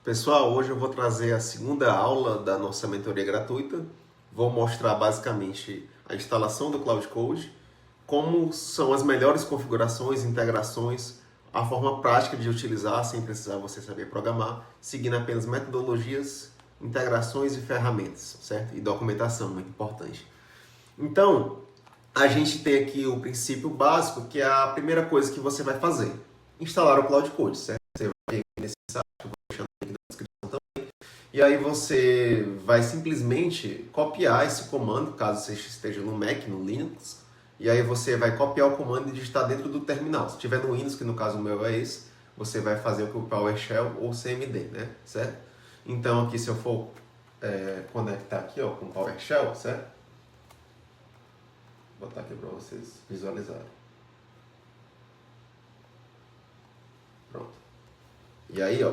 Pessoal, hoje eu vou trazer a segunda aula da nossa mentoria gratuita. Vou mostrar basicamente a instalação do Cloud Code, como são as melhores configurações, integrações, a forma prática de utilizar sem precisar você saber programar, seguindo apenas metodologias, integrações e ferramentas, certo? E documentação, muito importante. Então, a gente tem aqui o princípio básico, que é a primeira coisa que você vai fazer: instalar o Cloud Code, certo? Você vai nesse site, eu vou deixar aqui na descrição também. E aí você vai simplesmente copiar esse comando, caso você esteja no Mac, no Linux. E aí você vai copiar o comando e digitar dentro do terminal. Se tiver no Windows, que no caso o meu é esse, você vai fazer o PowerShell ou CMD, né? Certo? Então aqui, se eu for conectar aqui, ó, com o PowerShell, certo? Vou botar aqui para vocês visualizarem. Pronto. E aí, ó,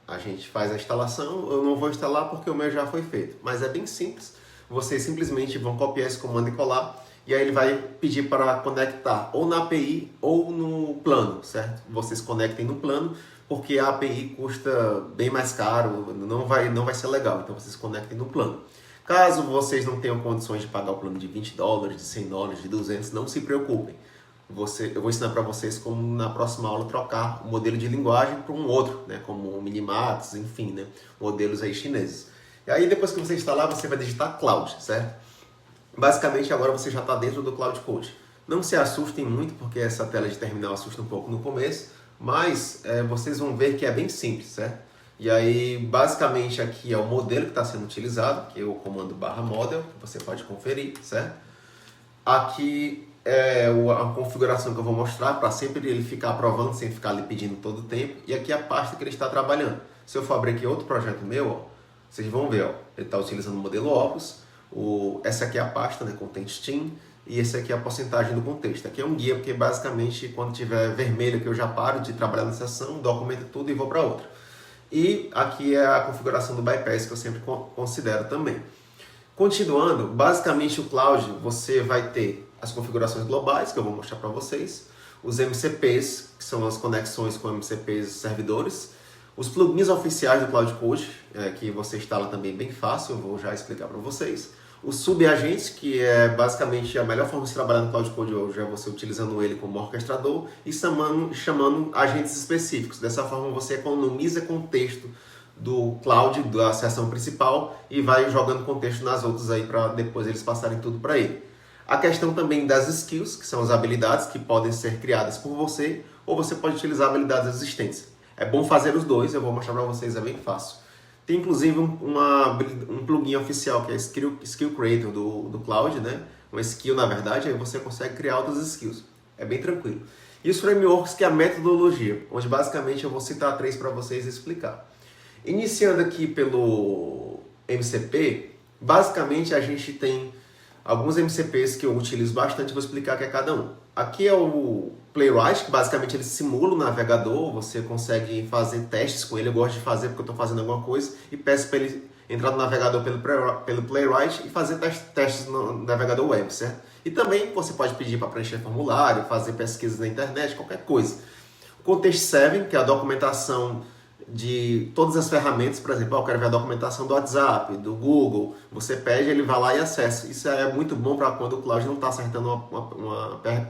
a gente faz a instalação. Eu não vou instalar porque o meu já foi feito, mas é bem simples. Vocês simplesmente vão copiar esse comando e colar, e aí ele vai pedir para conectar ou na API ou no plano, certo? Vocês conectem no plano, porque a API custa bem mais caro, não vai ser legal, então vocês conectem no plano. Caso vocês não tenham condições de pagar o plano de $20, de $100, de 200, não se preocupem. Eu vou ensinar para vocês como na próxima aula trocar o modelo de linguagem para um outro, né, como o Minimax, enfim, né, modelos aí chineses. E aí depois que você instalar, você vai digitar Cloud, certo? Basicamente agora você já está dentro do Cloud Code. Não se assustem muito, porque essa tela de terminal assusta um pouco no começo, mas vocês vão ver que é bem simples, certo? E aí, basicamente, aqui é o modelo que está sendo utilizado, que é o comando /model, que você pode conferir, certo? Aqui é a configuração que eu vou mostrar, para sempre ele ficar aprovando, sem ficar ali pedindo todo o tempo. E aqui é a pasta que ele está trabalhando. Se eu for abrir aqui outro projeto meu, ó, vocês vão ver, ó, ele está utilizando o modelo Opus. Essa aqui é a pasta, né, Content Team, e esse aqui é a porcentagem do contexto. Aqui é um guia, porque basicamente quando tiver vermelho que eu já paro de trabalhar na sessão, documento tudo e vou para outra. E aqui é a configuração do bypass, que eu sempre considero também. Continuando, basicamente o Cloud, você vai ter as configurações globais, que eu vou mostrar para vocês, os MCPs, que são as conexões com MCPs servidores, os plugins oficiais do Cloud Code, que você instala também bem fácil, eu vou já explicar para vocês. Os subagentes, que é basicamente a melhor forma de trabalhar no Cloud Code hoje, é você utilizando ele como orquestrador e chamando agentes específicos. Dessa forma você economiza contexto do Cloud, da seção principal, e vai jogando contexto nas outras aí para depois eles passarem tudo para ele. A questão também das skills, que são as habilidades que podem ser criadas por você, ou você pode utilizar habilidades existentes. É bom fazer os dois, eu vou mostrar para vocês, é bem fácil. Tem inclusive um plugin oficial que é Skill Creator do Cloud, né? Uma skill, na verdade, aí você consegue criar outras skills. É bem tranquilo. E os frameworks, que é a metodologia, onde basicamente eu vou citar 3 para vocês explicar. Iniciando aqui pelo MCP, basicamente a gente tem alguns MCPs que eu utilizo bastante, vou explicar o que é cada um. Aqui é o Playwright, que basicamente ele simula o navegador, você consegue fazer testes com ele. Eu gosto de fazer porque eu estou fazendo alguma coisa e peço para ele entrar no navegador pelo Playwright e fazer testes no navegador web, certo? E também você pode pedir para preencher formulário, fazer pesquisas na internet, qualquer coisa. O Context 7, que é a documentação de todas as ferramentas, por exemplo, eu quero ver a documentação do WhatsApp, do Google, você pede, ele vai lá e acessa. Isso é muito bom para quando o Cloud não está acertando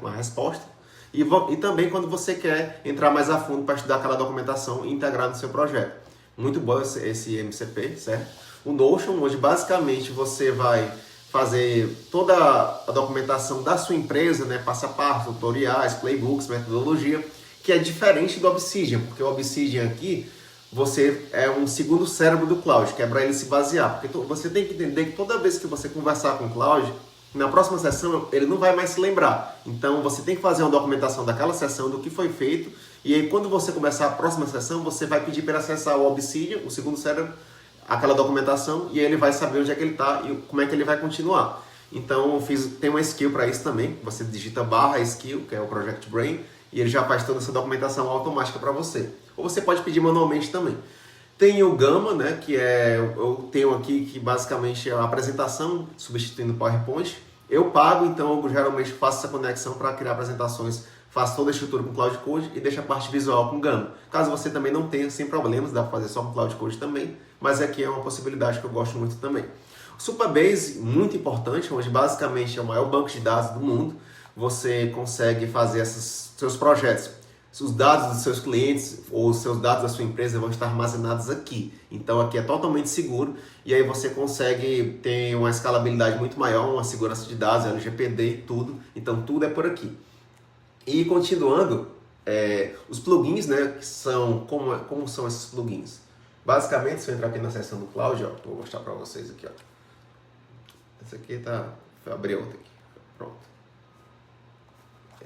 uma resposta. E também quando você quer entrar mais a fundo para estudar aquela documentação e integrar no seu projeto. Muito bom esse MCP, certo? O Notion, onde basicamente você vai fazer toda a documentação da sua empresa, né? Passo a passo, tutoriais, playbooks, metodologia, que é diferente do Obsidian, porque o Obsidian aqui, você é um segundo cérebro do Cloud, que é para ele se basear. Porque você tem que entender que toda vez que você conversar com o Cloud, na próxima sessão ele não vai mais se lembrar. Então você tem que fazer uma documentação daquela sessão, do que foi feito, e aí quando você começar a próxima sessão, você vai pedir para ele acessar o Obsidian, o segundo cérebro, aquela documentação, e aí ele vai saber onde é que ele está e como é que ele vai continuar. Então tem uma skill para isso também, você digita /skill, que é o Project Brain, e ele já faz toda essa documentação automática para você. Ou você pode pedir manualmente também. Tem o Gamma, né, que eu tenho aqui, que basicamente é a apresentação, substituindo o PowerPoint. Eu pago, então eu geralmente faço essa conexão para criar apresentações faz toda a estrutura com Cloud Code e deixa a parte visual com Gama. Caso você também não tenha, sem problemas, dá para fazer só com Cloud Code também, mas aqui é uma possibilidade que eu gosto muito também. O Supabase, muito importante, onde basicamente é o maior banco de dados do mundo, você consegue fazer esses seus projetos. Os dados dos seus clientes ou os seus dados da sua empresa vão estar armazenados aqui. Então aqui é totalmente seguro e aí você consegue ter uma escalabilidade muito maior, uma segurança de dados, LGPD e tudo. Então tudo é por aqui. E continuando, os plugins, né, que são, como são esses plugins? Basicamente, se eu entrar aqui na seção do Cloud, ó, vou mostrar para vocês aqui. Ó. Esse aqui tá... Vou abrir outra aqui. Pronto.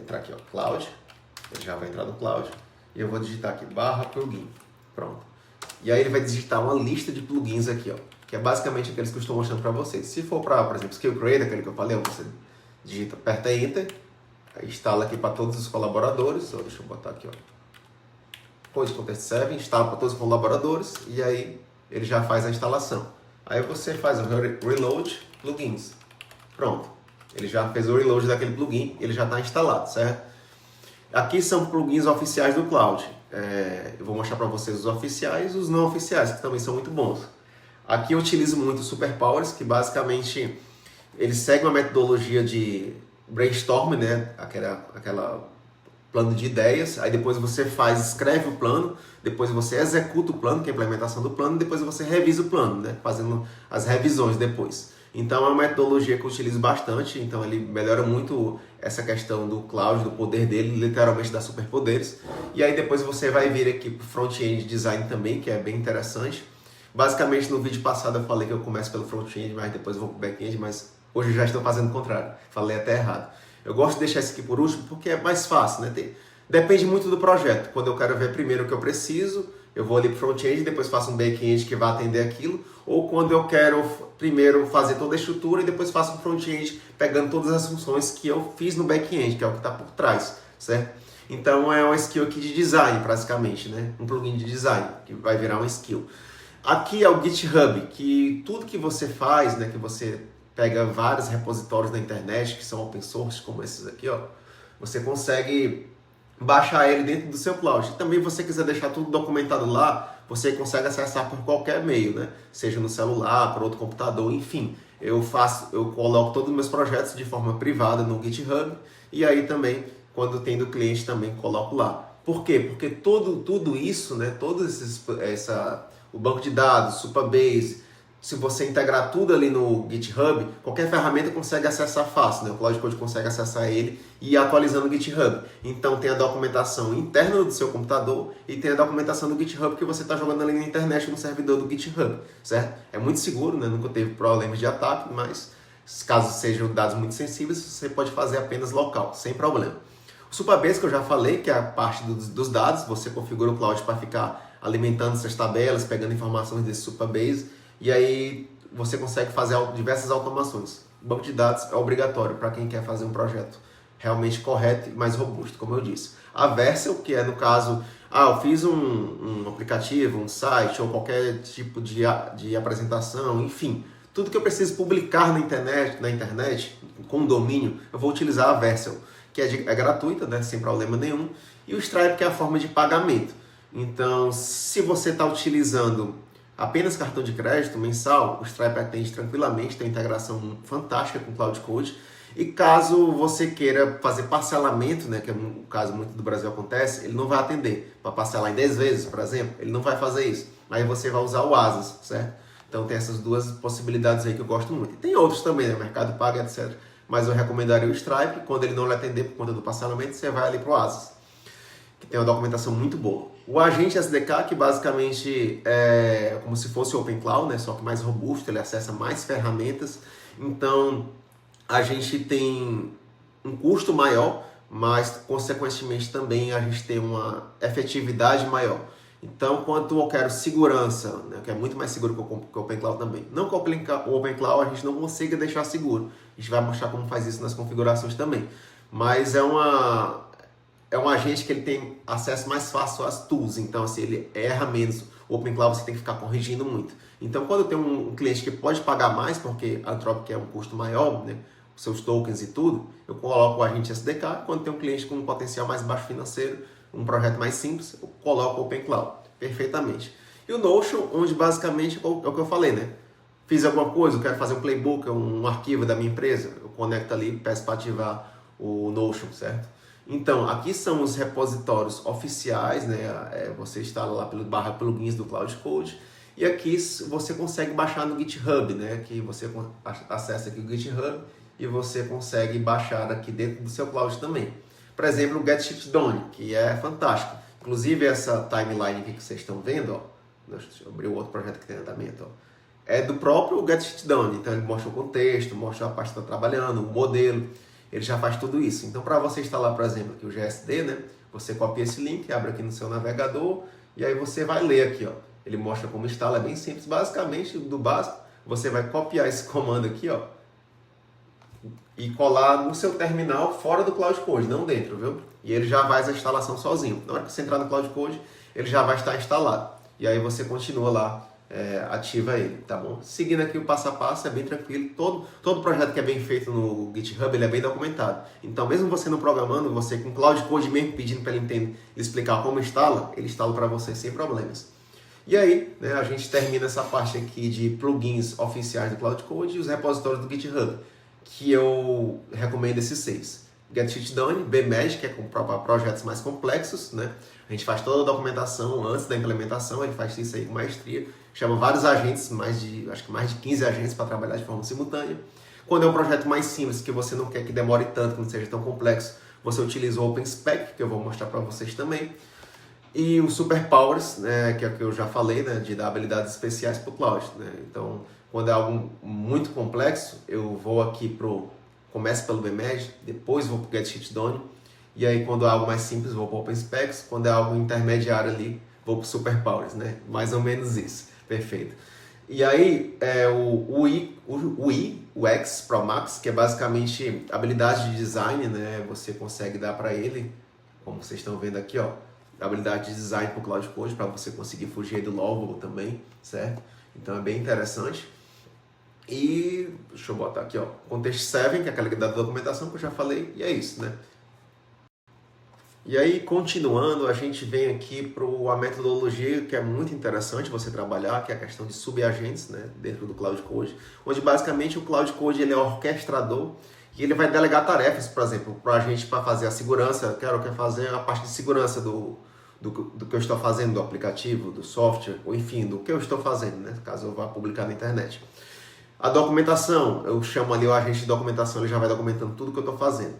Entrar aqui, ó, Cloud. Ele já vai entrar no Cloud. E eu vou digitar aqui, /plugin. Pronto. E aí ele vai digitar uma lista de plugins aqui, ó. Que é basicamente aqueles que eu estou mostrando para vocês. Se for para, por exemplo, Skill Creator, aquele que eu falei, você digita, aperta Enter. Aí instala aqui para todos os colaboradores. Deixa eu botar aqui, ó. Code Context 7, instala para todos os colaboradores. E aí ele já faz a instalação. Aí você faz o Reload Plugins. Pronto. Ele já fez o reload daquele plugin. Ele já está instalado, certo? Aqui são plugins oficiais do Cloud. Eu vou mostrar para vocês os oficiais e os não oficiais, que também são muito bons. Aqui eu utilizo muito o Superpowers, que basicamente ele segue uma metodologia de brainstorming, né? Aquela plano de ideias. Aí depois você escreve o plano, depois você executa o plano, que é a implementação do plano, e depois você revisa o plano, né? Fazendo as revisões depois. Então é uma metodologia que eu utilizo bastante, então ele melhora muito essa questão do Cloud, do poder dele, literalmente dá superpoderes. E aí depois você vai vir aqui para o front-end design também, que é bem interessante. Basicamente no vídeo passado eu falei que eu começo pelo front-end, mas depois eu vou para o back-end, mas hoje eu já estou fazendo o contrário, falei até errado. Eu gosto de deixar esse aqui por último porque é mais fácil, né? Depende muito do projeto. Quando eu quero ver primeiro o que eu preciso, eu vou ali para o front-end, depois faço um back-end que vai atender aquilo. Ou quando eu quero primeiro fazer toda a estrutura e depois faço um front-end pegando todas as funções que eu fiz no back-end, que é o que está por trás, certo? Então é uma skill aqui de design, praticamente, né? Um plugin de design, que vai virar uma skill. Aqui é o GitHub, que tudo que você faz, né, que você pega vários repositórios na internet, que são open source, como esses aqui, ó, você consegue baixar ele dentro do seu Cloud. E também, se você quiser deixar tudo documentado lá, você consegue acessar por qualquer meio, né? Seja no celular, por outro computador, enfim. Eu coloco todos os meus projetos de forma privada no GitHub e aí também, quando tem do cliente, também coloco lá. Por quê? Porque tudo isso, né? O banco de dados, Supabase, se você integrar tudo ali no GitHub, qualquer ferramenta consegue acessar fácil, né? O Cloud Code consegue acessar ele e ir atualizando o GitHub. Então tem a documentação interna do seu computador e tem a documentação do GitHub que você está jogando ali na internet no servidor do GitHub, certo? É muito seguro, né? Nunca teve problemas de ataque, mas caso sejam dados muito sensíveis, você pode fazer apenas local, sem problema. O Supabase, que eu já falei, que é a parte dos dados, você configura o Cloud para ficar alimentando essas tabelas, pegando informações desse Supabase, e aí você consegue fazer diversas automações. O banco de dados é obrigatório para quem quer fazer um projeto realmente correto e mais robusto, como eu disse. A Vercel, que é no caso, eu fiz um aplicativo, um site ou qualquer tipo de apresentação, enfim, tudo que eu preciso publicar na internet com domínio, eu vou utilizar a Vercel, que é gratuita, né, sem problema nenhum, e o Stripe, que é a forma de pagamento. Então, se você está utilizando apenas cartão de crédito mensal, o Stripe atende tranquilamente, tem integração fantástica com o Cloud Code. E caso você queira fazer parcelamento, né, que é um caso muito do Brasil acontece, ele não vai atender. Para parcelar em 10 vezes, por exemplo, ele não vai fazer isso. Aí você vai usar o Asas, certo? Então tem essas duas possibilidades aí que eu gosto muito. E tem outros também, né, Mercado Pago, etc. Mas eu recomendaria o Stripe. Quando ele não lhe atender por conta do parcelamento, você vai ali para o Asas, que tem uma documentação muito boa. O agente SDK, que basicamente é como se fosse o Open Cloud, né? Só que mais robusto, ele acessa mais ferramentas. Então, a gente tem um custo maior, mas, consequentemente, também a gente tem uma efetividade maior. Então, quanto eu quero segurança, né? Que é muito mais seguro que o Open Cloud também. Não que o Open Cloud a gente não consiga deixar seguro. A gente vai mostrar como faz isso nas configurações também. Mas é um agente que ele tem acesso mais fácil às tools, então assim, ele erra menos. O Open Cloud você tem que ficar corrigindo muito. Então quando tem um cliente que pode pagar mais, porque a Anthropic é um custo maior, né? seus tokens e tudo, eu coloco o agente SDK. Quando tem um cliente com um potencial mais baixo financeiro, um projeto mais simples, eu coloco o Open Cloud, perfeitamente. E o Notion, onde basicamente é o que eu falei, né? Fiz alguma coisa, eu quero fazer um playbook, um arquivo da minha empresa, eu conecto ali e peço para ativar o Notion, certo? Então, aqui são os repositórios oficiais, né? Você instala lá pelo /plugins do Cloud Code. E aqui você consegue baixar no GitHub, né? Que você acessa aqui o GitHub e você consegue baixar aqui dentro do seu Cloud também. Por exemplo, o Get Shit Done, que é fantástico. Inclusive essa timeline aqui que vocês estão vendo, ó, deixa eu abrir o outro projeto que tem em andamento, ó, é do próprio Get Shit Done. Então ele mostra o contexto, mostra a parte que está trabalhando, o modelo, ele já faz tudo isso. Então para você instalar, por exemplo, aqui o GSD, né? Você copia esse link, abre aqui no seu navegador e aí você vai ler aqui, ó. Ele mostra como instala, é bem simples. Basicamente, do básico, você vai copiar esse comando aqui, ó, e colar no seu terminal fora do Cloud Code, não dentro, viu? E ele já faz a instalação sozinho. Na hora que você entrar no Cloud Code, ele já vai estar instalado. E aí você continua lá, ativa ele, tá bom? Seguindo aqui o passo a passo, é bem tranquilo. Todo projeto que é bem feito no GitHub, ele é bem documentado. Então, mesmo você não programando, você com Cloud Code mesmo pedindo para ele explicar como instala, ele instala para você sem problemas. E aí, né, a gente termina essa parte aqui de plugins oficiais do Cloud Code e os repositórios do GitHub, que eu recomendo esses 6. Get Shit Done, BMagic, que é para projetos mais complexos, né? A gente faz toda a documentação antes da implementação, ele faz isso aí com maestria, chama vários agentes, acho que mais de 15 agentes para trabalhar de forma simultânea. Quando é um projeto mais simples, que você não quer que demore tanto, que não seja tão complexo, você utiliza o OpenSpec, que eu vou mostrar para vocês também. E o Superpowers, né, que é o que eu já falei, né, de dar habilidades especiais para o Cloud. Né? Então, quando é algo muito complexo, eu vou aqui começo pelo BMagic, depois vou para o Get Shit Done, e aí quando é algo mais simples, vou para o OpenSpecs, quando é algo intermediário ali, vou para o Superpowers, né? Mais ou menos isso, perfeito. E aí, o X Pro Max, que é basicamente habilidade de design, né? Você consegue dar para ele, como vocês estão vendo aqui, ó, habilidade de design para o Cloud Code, para você conseguir fugir do Lovable também, certo? Então é bem interessante. E deixa eu botar aqui, ó, Context 7, que é aquela da documentação que eu já falei, e é isso, né? E aí, continuando, a gente vem aqui para a metodologia que é muito interessante você trabalhar, que é a questão de subagentes, né, dentro do Cloud Code, onde basicamente o Cloud Code ele é orquestrador e ele vai delegar tarefas, por exemplo, para a gente para fazer a segurança. Eu quero fazer a parte de segurança do que eu estou fazendo, do aplicativo, do software, ou enfim, do que eu estou fazendo, né, caso eu vá publicar na internet. A documentação, eu chamo ali o agente de documentação, ele já vai documentando tudo que eu estou fazendo.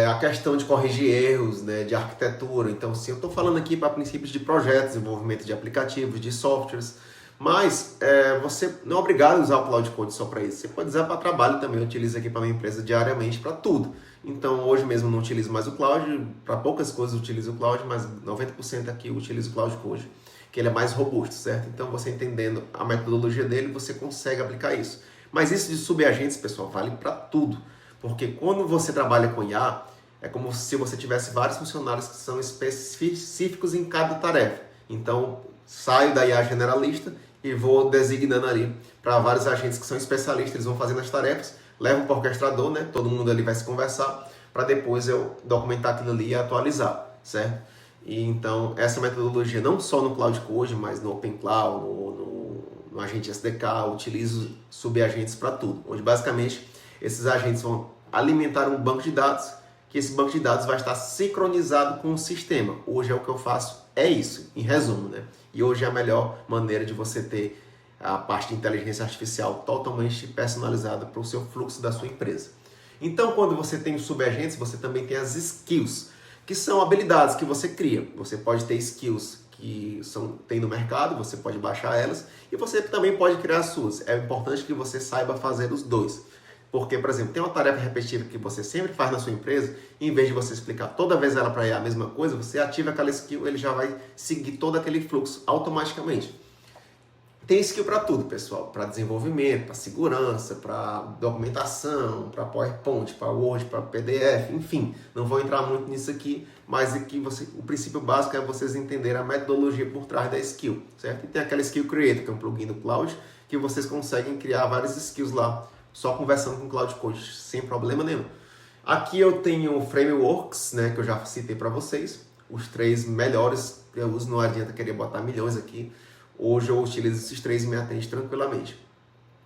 A questão de corrigir erros, né, de arquitetura. Então, sim, eu estou falando aqui para princípios de projetos, desenvolvimento de aplicativos, de softwares, mas você não é obrigado a usar o Cloud Code só para isso. Você pode usar para trabalho também, eu utilizo aqui para minha empresa diariamente para tudo. Então, hoje mesmo eu não utilizo mais o Cloud, para poucas coisas eu utilizo o Cloud, mas 90% aqui eu utilizo o Cloud Code, que ele é mais robusto, certo? Então, você entendendo a metodologia dele, você consegue aplicar isso. Mas isso de subagentes, pessoal, vale para tudo. Porque quando você trabalha com IA, é como se você tivesse vários funcionários que são específicos em cada tarefa. Então, saio da IA generalista e vou designando ali para vários agentes que são especialistas, eles vão fazendo as tarefas, levam para o orquestrador, né? Todo mundo ali vai se conversar, para depois eu documentar aquilo ali e atualizar, certo? E então, essa metodologia, não só no Cloud Code, mas no Open Cloud, no agente SDK, eu utilizo subagentes para tudo, onde basicamente esses agentes vão alimentar um banco de dados, que esse banco de dados vai estar sincronizado com o sistema. Hoje é o que eu faço, é isso, em resumo, né? E hoje é a melhor maneira de você ter a parte de inteligência artificial totalmente personalizada para o seu fluxo da sua empresa. Então, quando você tem os subagentes, você também tem as skills, que são habilidades que você cria. Você pode ter skills que tem no mercado, você pode baixar elas, e você também pode criar as suas. É importante que você saiba fazer os dois. Porque, por exemplo, tem uma tarefa repetitiva que você sempre faz na sua empresa, e em vez de você explicar toda vez ela para IA a mesma coisa, você ativa aquela skill, ele já vai seguir todo aquele fluxo automaticamente. Tem skill para tudo, pessoal, para desenvolvimento, para segurança, para documentação, para PowerPoint, para Word, para PDF, enfim. Não vou entrar muito nisso aqui, mas aqui o princípio básico é vocês entenderem a metodologia por trás da skill, certo? E tem aquela Skill Creator, que é um plugin do Cloud, que vocês conseguem criar várias skills lá só conversando com o Cloud Coach, sem problema nenhum. Aqui eu tenho frameworks, né, que eu já citei para vocês, os 3 melhores que eu uso, não adianta querer botar milhões aqui. Hoje eu utilizo esses 3 e me atende tranquilamente.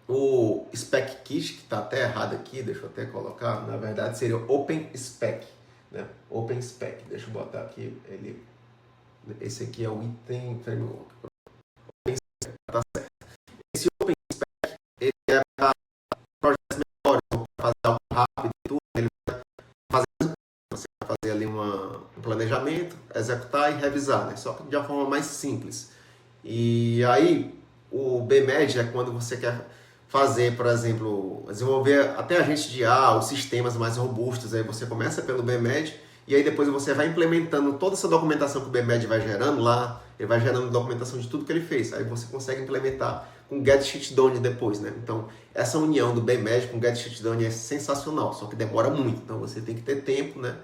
O Spec Kit, que está até errado aqui, deixa eu até colocar, na verdade seria Open Spec, né? Open Spec, deixa eu botar aqui, esse aqui é o item framework. Open Spec, tá certo. Esse Open Spec, ele é para projetos menores, para fazer algo rápido e tudo, ele vai fazer, você vai fazer ali um planejamento, executar e revisar, né? Só que de uma forma mais simples. E aí, o BMED é quando você quer fazer, por exemplo, desenvolver até agentes de IA, os sistemas mais robustos. Aí você começa pelo BMED e aí depois você vai implementando toda essa documentação que o BMED vai gerando lá, ele vai gerando documentação de tudo que ele fez. Aí você consegue implementar com Get Shit Done depois, né? Então, essa união do BMED com Get Shit Done é sensacional, só que demora muito. Então, você tem que ter tempo, né?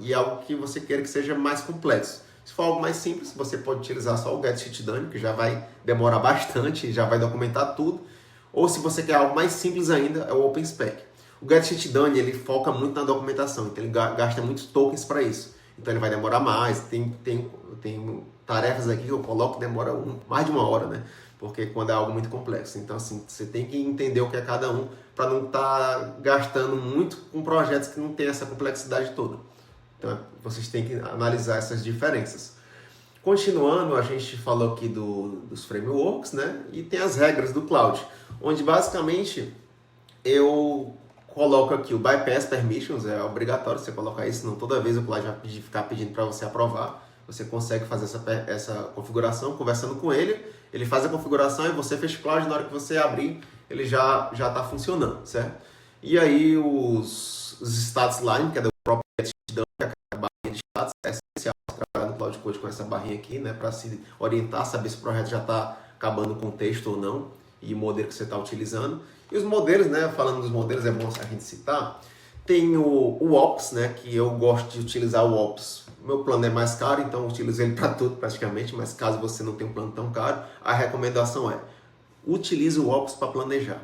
E algo que você queira que seja mais complexo. Se for algo mais simples, você pode utilizar só o Get Shit Done, que já vai demorar bastante, já vai documentar tudo. Ou se você quer algo mais simples ainda, é o OpenSpec. O Get Shit Done, ele foca muito na documentação, então ele gasta muitos tokens para isso. Então ele vai demorar mais, tem tarefas aqui que eu coloco que demora mais de 1 hora, né? Porque quando é algo muito complexo. Então assim, você tem que entender o que é cada um para não estar gastando muito com projetos que não tem essa complexidade toda. Então vocês têm que analisar essas diferenças. Continuando, a gente falou aqui dos frameworks, né? E tem as regras do cloud, onde basicamente eu coloco aqui o bypass permissions, é obrigatório você colocar isso, senão toda vez o cloud vai ficar pedindo para você aprovar. Você consegue fazer essa configuração conversando com ele, ele faz a configuração e você fecha o cloud, na hora que você abrir, ele já está funcionando, certo? E aí os status line, que é do próprio Getdown, que é a barrinha de status, é essencial trabalhar no Cloud Coach com essa barrinha aqui, né, para se orientar, saber se o projeto já está acabando com o texto ou não, e o modelo que você está utilizando. E os modelos, né, falando dos modelos, é bom a gente citar, tem o Ops, né, que eu gosto de utilizar o Ops. O meu plano é mais caro, então eu utilizo ele para tudo praticamente, mas caso você não tenha um plano tão caro, a recomendação é, utilize o Ops para planejar,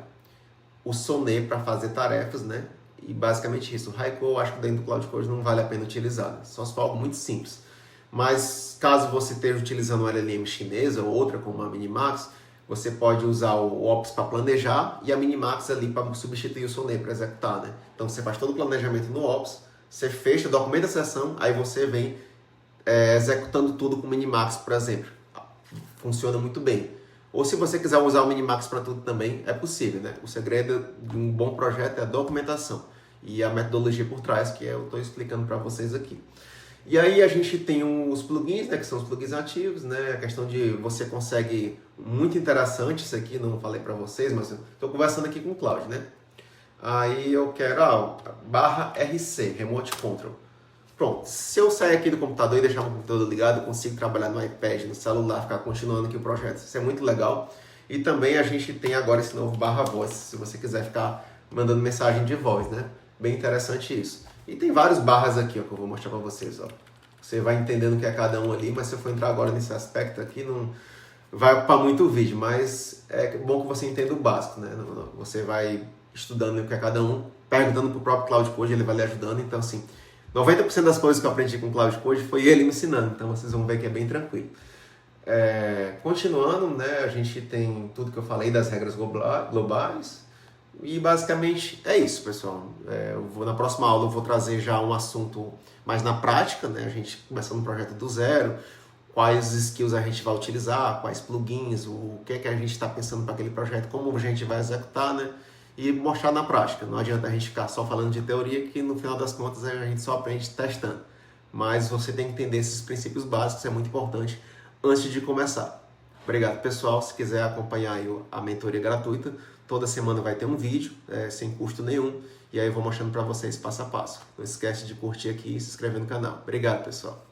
o Sonnet para fazer tarefas, né, e basicamente isso. O Haiku eu acho que dentro do Cloud Coach não vale a pena utilizar, né? Só se for algo muito simples. Mas caso você esteja utilizando uma LLM chinesa ou outra como a Minimax, você pode usar o Ops para planejar e a Minimax ali para substituir o Sonnet para executar, né? Então você faz todo o planejamento no Ops, você fecha, documenta a sessão, aí você vem executando tudo com o Minimax, por exemplo. Funciona muito bem. Ou se você quiser usar o Minimax para tudo também, é possível, né? O segredo de um bom projeto é a documentação e a metodologia por trás, que eu estou explicando para vocês aqui. E aí a gente tem os plugins, né, que são os plugins ativos, né, a questão de você consegue, muito interessante isso aqui, não falei para vocês, mas estou conversando aqui com o Cloud, né? Aí eu quero /RC, Remote Control. Pronto, se eu sair aqui do computador e deixar o computador ligado, eu consigo trabalhar no iPad, no celular, ficar continuando aqui o projeto. Isso é muito legal. E também a gente tem agora esse novo /voz, se você quiser ficar mandando mensagem de voz, né? Bem interessante isso. E tem vários barras aqui, ó, que eu vou mostrar para vocês, ó. Você vai entendendo o que é cada um ali, mas se eu for entrar agora nesse aspecto aqui, não vai ocupar muito o vídeo, mas é bom que você entenda o básico, né? Você vai estudando o que é cada um, perguntando pro próprio Cloud Code, ele vai lhe ajudando, então assim, 90% das coisas que eu aprendi com o Cloud Code foi ele me ensinando, então vocês vão ver que é bem tranquilo. Continuando, né, a gente tem tudo que eu falei das regras globais e basicamente é isso, pessoal. Na próxima aula eu vou trazer já um assunto mais na prática, né, a gente começando um projeto do zero, quais skills a gente vai utilizar, quais plugins, o que é que a gente está pensando para aquele projeto, como a gente vai executar, né? E mostrar na prática. Não adianta a gente ficar só falando de teoria, que no final das contas a gente só aprende testando. Mas você tem que entender esses princípios básicos, é muito importante antes de começar. Obrigado, pessoal. Se quiser acompanhar aí a mentoria gratuita, toda semana vai ter um vídeo, sem custo nenhum. E aí eu vou mostrando para vocês passo a passo. Não esquece de curtir aqui e se inscrever no canal. Obrigado, pessoal.